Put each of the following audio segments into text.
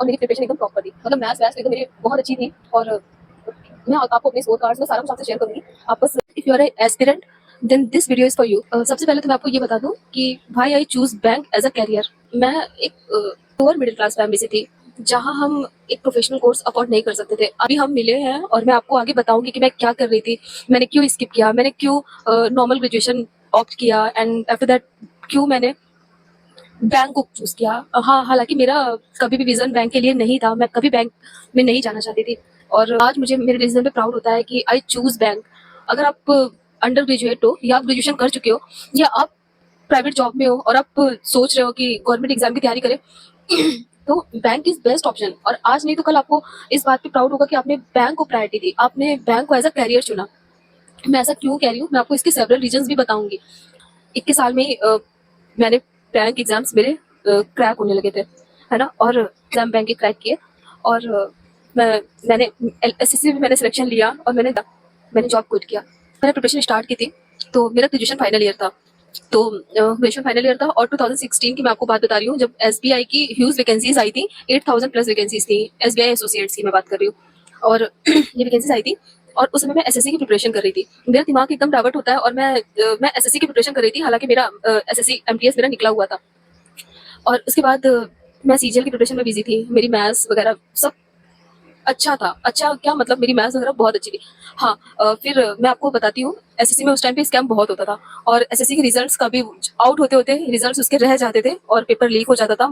और मेरी प्रिपरेशन एकदम प्रॉपर थी, मतलब मैथ्स वैथ्स एकदम मेरी बहुत अच्छी थी। और मैं आपको अपने स्कोर कार्ड्स में सारा कुछ आपसे शेयर करूंगी। आप बस if you are aspirant then this video is for you. सबसे पहले तो मैं आपको ये बता दूं कि भाई I choose bank as a career. मैं एक लोअर मिडिल क्लास फैमिली से थी, जहां हम एक प्रोफेशनल कोर्स अफोर्ड नहीं कर सकते थे। अभी हम मिले हैं और मैं आपको आगे बताऊंगी कि मैं क्या कर रही थी, मैंने क्यों स्किप किया, मैंने क्यों नॉर्मल ग्रेजुएशन ऑप्ट किया, एंड आफ्टर दैट क्यों मैंने बैंक को चूज किया। हाँ, हालांकि मेरा कभी भी विजन बैंक के लिए नहीं था, मैं कभी बैंक में नहीं जाना चाहती थी। और आज मुझे मेरे डिसीजन पे प्राउड होता है कि आई चूज बैंक। अगर आप अंडर ग्रेजुएट हो या आप ग्रेजुएशन कर चुके हो या आप प्राइवेट जॉब में हो और आप सोच रहे हो कि गवर्नमेंट एग्जाम की तैयारी करें तो बैंक इज बेस्ट ऑप्शन। और आज नहीं तो कल आपको इस बात पे प्राउड होगा कि आपने बैंक को प्रायोरिटी दी, आपने बैंक को एज अ कैरियर चुना। मैं ऐसा क्यों कह रही हूँ, मैं आपको इसके सेवरल रीजंस भी बताऊंगी। 21 साल में ही मैंने बैंक एग्जाम्स मेरे क्रैक होने लगे थे, है ना, और एग्जाम बैंक के क्रैक किए। और मैंने एसएससी में मैंने सिलेक्शन लिया और मैंने जॉब क्विट किया। मैंने प्रिपरेशन स्टार्ट की थी, तो मेरा ग्रेजुएशन फाइनल ईयर था। तो ग्रेजुएशन फाइनल ईयर था और 2016 की मैं आपको बात बता रही हूँ, जब एसबीआई की ह्यूज वैकेंसीज आई थी। 8000 प्लस वैकेंसीज थी, एसबीआई एसोसिएट्स की मैं बात कर रही हूँ। और ये वैकेंसीज आई थी और उस समय मैं एसएससी की प्रिपरेशन कर रही थी। मेरा दिमाग एकदम डाइवर्ट होता है और मैं एसएससी की प्रिपरेशन कर रही थी। हालांकि मेरा एसएससी एमटीएस मेरा निकला हुआ था। और उसके बाद मैं सीजीएल की प्रिपरेशन में बिजी थी। मेरी मैथ्स वगैरह सब अच्छा था। अच्छा क्या मतलब, मेरी मैथ्स वगैरह बहुत अच्छी थी। हाँ, फिर मैं आपको बताती हूँ, एसएससी में उस टाइम पे स्कैम बहुत होता था और एसएससी के रिजल्ट्स कभी आउट होते होते रिजल्ट्स उसके रह जाते थे और पेपर लीक हो जाता था।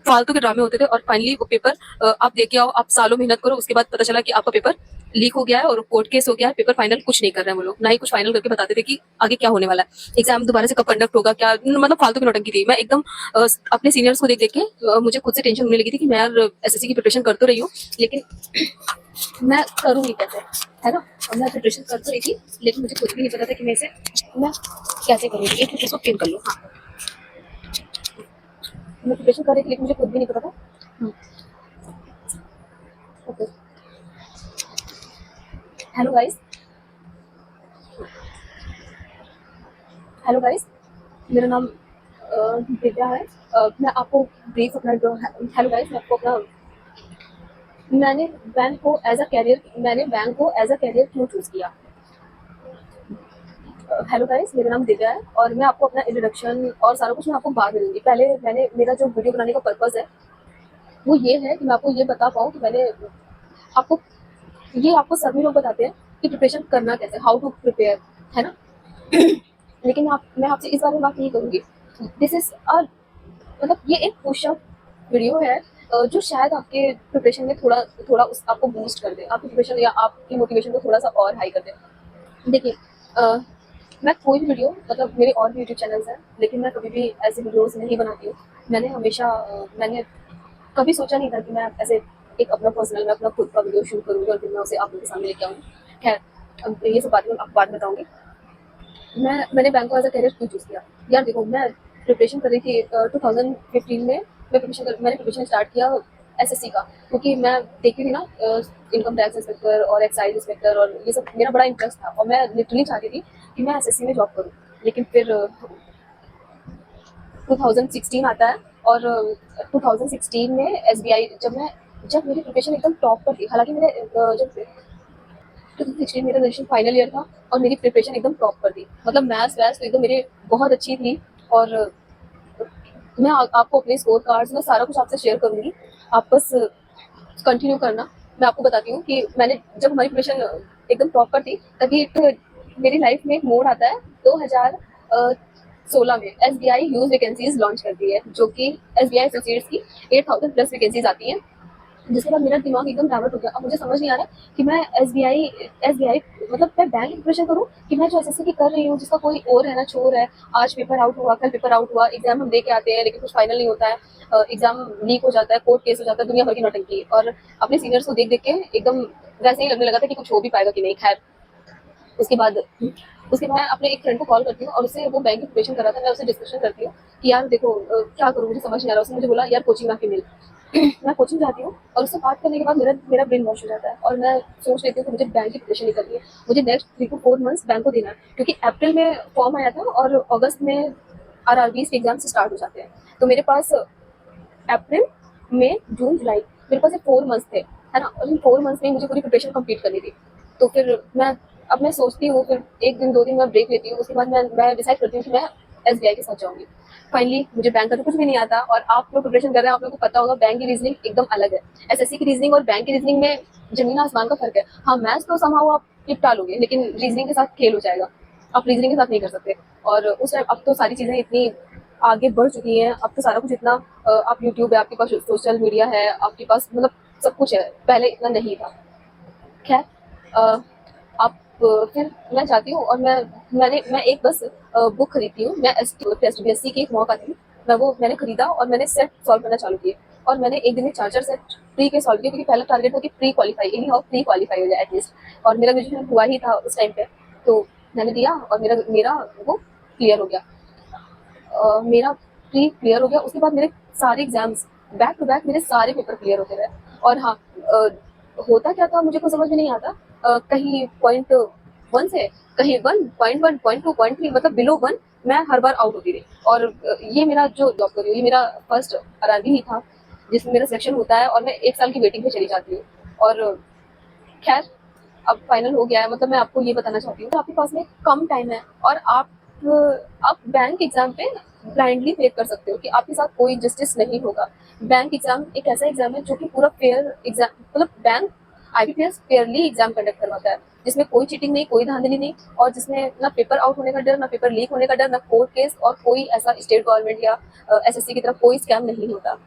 फालतू के ड्रामे होते थे और फाइनली वो पेपर आप दे के आओ, आप सालों मेहनत करो, उसके बाद पता चला कि आपका पेपर लीक हो गया है और कोर्ट केस हो गया है। पेपर फाइनल कुछ नहीं कर रहे हैं वो लोग, ना ही कुछ फाइनल करके बताते थे कि आगे क्या होने वाला है, एग्जाम दोबारा से कब कंडक्ट होगा, क्या मतलब फालतू की नौटंकी थी। मैं एकदम अपने सीनियर्स को देख देख के मुझे खुद से टेंशन होने लगी थी कि मैं यार एसएससी की प्रिपरेशन कर तो रही हूँ, लेकिन मैं करूँगी कैसे, है ना। और मैं प्रिपरेशन कर तो रही थी, लेकिन मुझे खुद भी नहीं पता था कि मैं कैसे करूँगी। एक इसको पिन कर लो। हाँ, मैं प्रिपरेशन कर रही थी लेकिन मुझे खुद भी नहीं पता था। Okay, hello guys, hello guys, मेरा नाम दिव्या है। मैं आपको ब्रीफ अपना हेलो गाइस, मैं आपको अपना मैंने बैंक को एज अ कैरियर क्यों चूज किया। हेलो गाइस, मेरा नाम दिव्या है और मैं आपको अपना इंट्रोडक्शन और सारा कुछ मैं आपको बाद में दूंगी। पहले मेरा जो वीडियो बनाने का पर्पस है वो ये है कि मैं आपको ये बता पाऊँ कि आपको आपको सभी लोग बताते हैं कि प्रिपरेशन करना कैसे, हाउ टू प्रिपेयर, है ना। लेकिन मैं आपसे इस बारे में बात नहीं करूंगी। दिस इज अ मतलब ये एक पुशअप वीडियो है जो शायद आपके प्रिपरेशन में थोड़ा थोड़ा आपको बूस्ट कर दे, आपकी प्रिपरेशन या आपकी मोटिवेशन को थोड़ा सा और हाई कर दे। देखिए, मैं कोई भी वीडियो, मतलब मेरे और भी यूट्यूब चैनल्स हैं, लेकिन मैं कभी भी ऐसे वीडियोस नहीं बनाती हूँ। मैंने कभी सोचा नहीं था कि मैं ऐसे एक अपना पर्सनल, मैं अपना खुद का वीडियो शूट करूँगी और फिर मैं उसे आप लोगों के सामने लेके आऊँगी। खैर, अब ये सब बात मैं आपको बाद में बताऊँगी। मैंने बैंक को एज अ कैरियर क्यों चूज किया। यार देखो, मैं प्रिपरेशन कर रही थी 2015 में। मैंने प्रिपरेशन स्टार्ट किया एसएससी का, क्योंकि मैं देखती थी ना इनकम टैक्स इंस्पेक्टर और एक्साइज इंस्पेक्टर और ये सब मेरा बड़ा इंटरेस्ट था और मैं लिटरली चाहती थी कि मैं एसएससी में जॉब करूँ। लेकिन फिर 2016 आता है और 2016 में एसबीआई, जब मेरी प्रिपरेशन एकदम टॉप पर थी। हालांकि जब 2016 मेरा ग्रेजुएशन फाइनल ईयर था और मेरी प्रिपरेशन एकदम टॉप पर थी, मतलब मैथ्स वैथ्स तो एकदम मेरी बहुत अच्छी थी। और मैं आपको अपने स्कोर कार्ड्स में सारा कुछ आपसे शेयर करूंगी, आप बस कंटिन्यू करना। मैं आपको बताती हूँ कि मैंने जब हमारी प्रिपरेशन एकदम टॉप पर थी, तभी मेरी लाइफ में एक मोड़ आता है। 2016 में एसबीआई ह्यूज वैकेंसीज लॉन्च करती है, जो कि एसबीआई एसोसिएट्स की 8000 प्लस वैकेंसीज आती हैं। जिसके बाद मेरा दिमाग एकदम डाइवर्ट हो गया। अब मुझे समझ नहीं आ रहा कि मैं एसबीआई मतलब मैं बैंक की प्रिपरेशन करूँ कि मैं जो एसएससी की कर रही हूँ, जिसका कोई और है ना छोर है। आज पेपर आउट हुआ, कल पेपर आउट हुआ, एग्जाम हम दे के आते हैं लेकिन कुछ फाइनल नहीं होता है, एग्जाम लीक हो जाता है, कोर्ट केस हो जाता है, दुनिया भर की नौटंकी। और अपने सीनियर्स को देख देख के एकदम वैसे ही लगने लगा था कि कुछ हो भी पाएगा कि नहीं। खैर, उसके बाद मैं अपने एक फ्रेंड को कॉल करती हूँ और उससे वो बैंक की प्रिपरेशन कर रहा था। मैं उससे डिस्कशन करती हूँ कि यार देखो क्या करूँ, मुझे समझ नहीं आ रहा। उसने मुझे बोला यार कोचिंग आके मिल। मैं कोचिंग जाती हूँ और उससे बात करने के बाद मेरा ब्रेन वॉश हो जाता है और मैं सोच लेती हूँ कि मुझे बैंक की प्रिपरेशन नहीं करनी है। मुझे नेक्स्ट 3 to 4 मंथ्स बैंक को देना है, क्योंकि अप्रैल में फॉर्म आया था और अगस्त में आरआरबी के एग्जाम स्टार्ट हो जाते हैं। तो मेरे पास अप्रैल मई जून जुलाई मेरे पास 4 मंथ्स थे, है ना, और इन 4 मंथ्स में मुझे पूरी प्रिपरेशन कंप्लीट करनी थी। तो फिर मैं सोचती हूँ, फिर 1 दिन 2 दिन मैं ब्रेक लेती हूँ, उसके बाद मैं डिसाइड करती हूँ कि मैं SBI के साथ जाऊंगी। फाइनली मुझे बैंक का तो कुछ भी नहीं आता, और आप लोग प्रिपरेशन कर रहे हैं, आप लोगों को पता होगा बैंक की रीजनिंग एकदम अलग है। SSC की रीजनिंग और बैंक की रीजनिंग में जमीन आसमान का फर्क है। हाँ, मैथ्स तो समाओ आप निपटा लोगे, लेकिन रीजनिंग के साथ खेल हो जाएगा, आप रीजनिंग के साथ नहीं कर सकते। और उस टाइम अब तो सारी चीजें इतनी आगे बढ़ चुकी हैं, अब तो सारा कुछ इतना आप यूट्यूब है, आपके पास सोशल मीडिया है, आपके पास मतलब सब कुछ है, पहले इतना नहीं था। खैर, अ, आप फिर मैं जाती हूँ और मैं एक बस बुक खरीदती हूँ। मैं टेस्ट BSc की एक मॉक आती है, मैंने खरीदा और मैंने सेट सॉल्व करना चालू किए, और मैंने एक दिन में 4 सेट प्री के सॉल्व किए, क्योंकि पहला टारगेट था कि pre qualify, any how pre qualify हो जाए एटलीस्ट। और मेरा ग्रेजुएशन हुआ ही था उस टाइम पे, तो मैंने दिया और मेरा मेरा वो क्लियर हो गया। मेरा प्री क्लियर हो गया, उसके बाद मेरे सारे एग्जाम्स बैक टू बैक, मेरे सारे पेपर क्लियर होते रहे। और हाँ, होता क्या था मुझे कुछ समझ में नहीं आता। कहीं .1 से कहीं 1, .1, .2, .3, मतलब बिलो 1 मैं हर बार आउट होती रही। और ये मेरा जो जॉब कर रही हूँ, ये मेरा फर्स्ट अराजी ही था जिसमें मेरा सिलेक्शन होता है, और मैं 1 साल की वेटिंग पे चली जाती हूँ। और खैर, अब फाइनल हो गया है। मतलब मैं आपको ये बताना चाहती हूँ कि आपके पास में कम टाइम है, और आप बैंक एग्जाम पे ब्लाइंडली फेथ कर सकते हो कि आपके साथ कोई जस्टिस नहीं होगा। बैंक एग्जाम एक ऐसा एग्जाम है जो कि पूरा फेयर एग्जाम, मतलब bank IBPS Fairlie exam conduct करवाता है, जिसमें कोई चीटिंग नहीं, कोई धांधली नहीं, और जिसमें ना पेपर आउट होने का डर, ना पेपर लीक होने का डर, ना कोर्ट केस, और कोई ऐसा स्टेट गवर्नमेंट या SSC की तरफ कोई स्कैम नहीं होता।